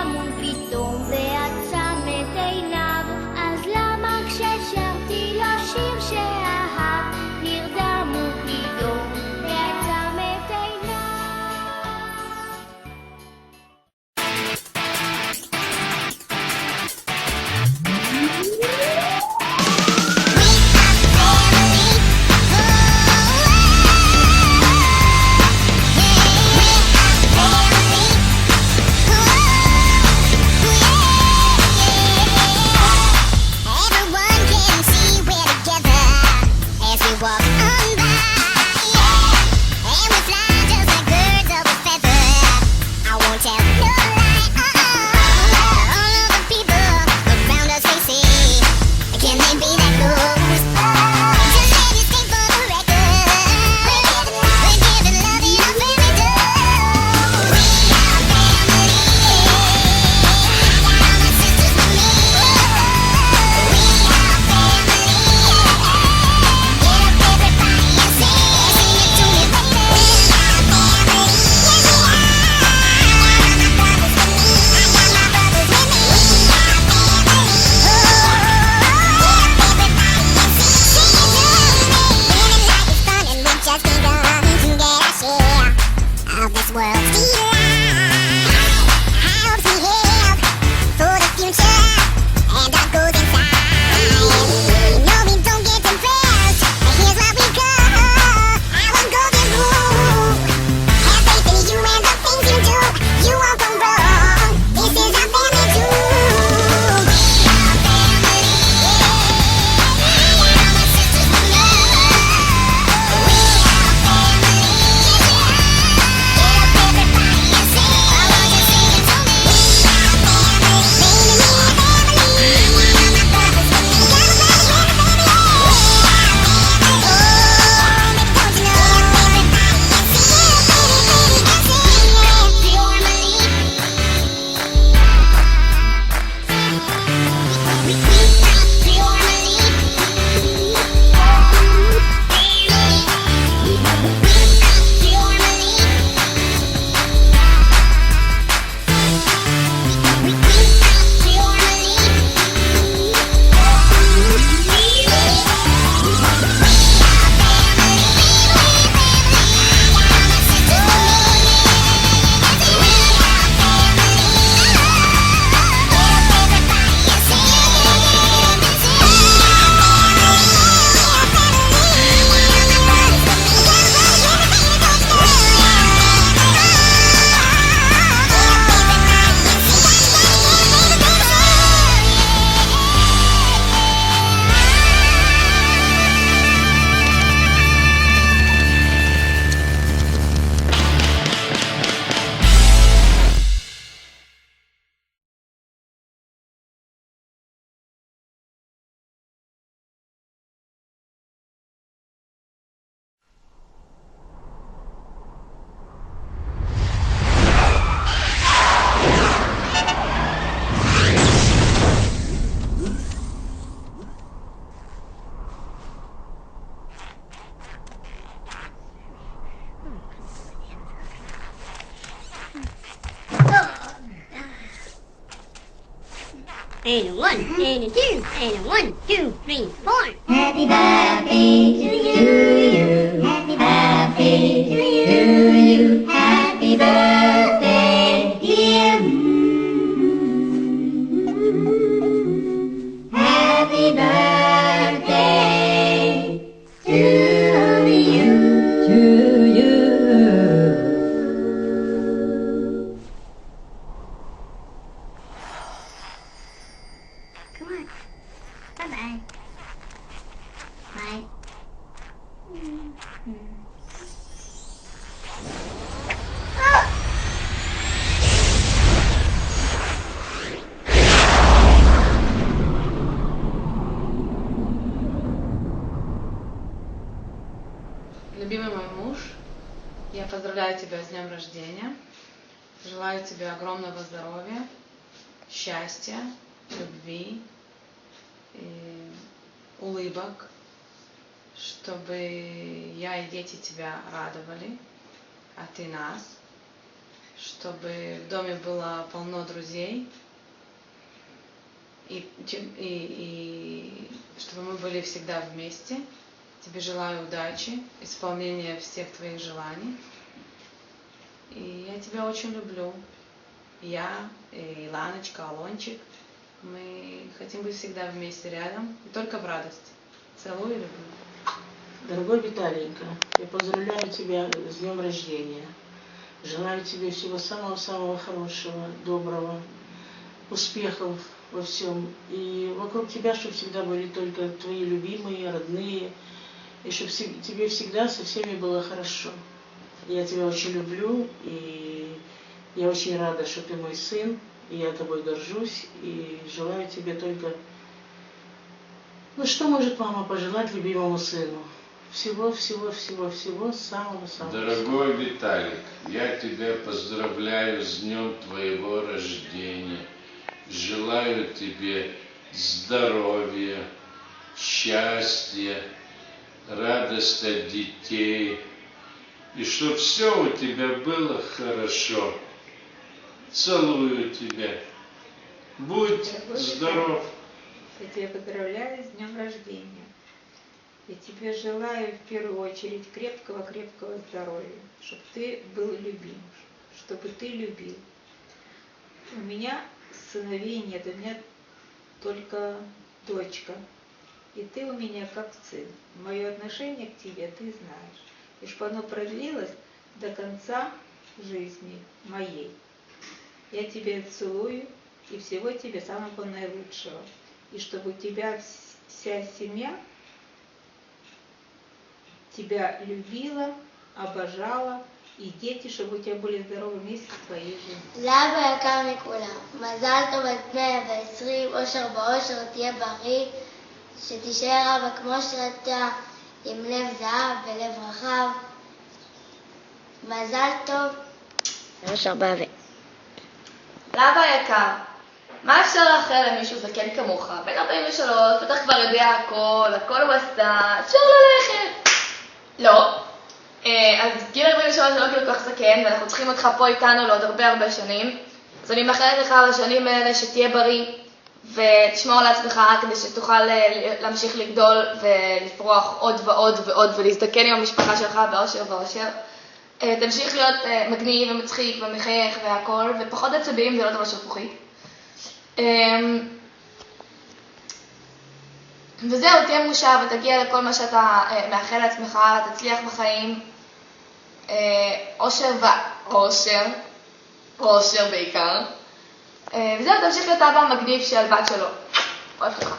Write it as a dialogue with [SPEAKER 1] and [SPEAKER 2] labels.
[SPEAKER 1] נרדם ופתאום ועצם את עיניו, אז למה כששרתי לו שיר שאהב, נרדם ופתאום ועצם את עיניו.
[SPEAKER 2] And a one, and a two, and a 1, 2, 3, 4.
[SPEAKER 3] Happy birthday to you. Happy birthday to you. Happy birthday, dear. Happy birthday to you. To you.
[SPEAKER 2] Come on. Bye-bye. Bye.
[SPEAKER 4] Любимый мой муж, я поздравляю тебя с днем рождения. Желаю тебе огромного здоровья, счастья, любви, и улыбок, чтобы я и дети тебя радовали, а ты нас, чтобы в доме было полно друзей, и чтобы мы были всегда вместе. Тебе желаю удачи, исполнения всех твоих желаний. И я тебя очень люблю. Я, и Ланочка, Алончик. Мы хотим быть всегда вместе рядом, и только в радости. Целую и люблю.
[SPEAKER 5] Дорогой Виталенька, я поздравляю тебя с днем рождения. Желаю тебе всего самого-самого хорошего, доброго, успехов во всем. И вокруг тебя, чтобы всегда были только твои любимые, родные, и чтобы тебе всегда со всеми было хорошо. Я тебя очень люблю, и я очень рада, что ты мой сын, и я тобой горжусь, и желаю тебе только... Ну что может мама пожелать любимому сыну? Всего самого-самого.
[SPEAKER 6] Дорогой Виталик, я тебя поздравляю с днем твоего рождения. Желаю тебе здоровья, счастья, радости от детей. И чтобы все у тебя было хорошо. Целую тебя. Будь здоров.
[SPEAKER 7] Я тебя поздравляю с днем рождения. Я тебе желаю в первую очередь крепкого-крепкого здоровья, чтобы ты был любим, чтобы ты любил. У меня сыновей нет, у меня только дочка. И ты у меня как сын. Мое отношение к тебе ты знаешь. И чтобы оно продлилось до конца жизни моей. Я тебя целую и всего тебе самого наилучшего. И чтобы у тебя вся семья тебя любила, обожала, и дети, чтобы у тебя были здоровы вместе с твоей женой.
[SPEAKER 1] לאבא יקר מכולם, מזל טוב עד 120, אושר באושר, תהיה בריא, שתישאר אבא כמו שאתה, עם לב זהב ולב רחב. מזל טוב. אושר באבי.
[SPEAKER 8] לאבא יקר, מה אפשר לאחל למישהו זקן כמוך? בן 43, בטח כבר יודע הכל הוא עשה, אפשר ללכת. לא. אז גיל 43 זה לא כאילו כך זקן, ואנחנו צריכים אותך פה איתנו לעוד הרבה שנים. אז אני מאחלת לך בשנים האלה שתהיה בריא, ותשמור על עצמך כדי שתוכל להמשיך לגדול ולפרוח עוד ועוד ולהזדקן עם המשפחה שלך באושר. תמשיך להיות מגניב ומצחיק ומחייך והכל, ופחות עצבים, זה לא דבר שפוכי. וזהו, תהיה מאושר ותגיע לכל מה שאתה מאחל לעצמך, תצליח בחיים. אושר בעיקר. וזהו, תמשיך להיות אבא מגניב של בת שלו. אוהבת לך.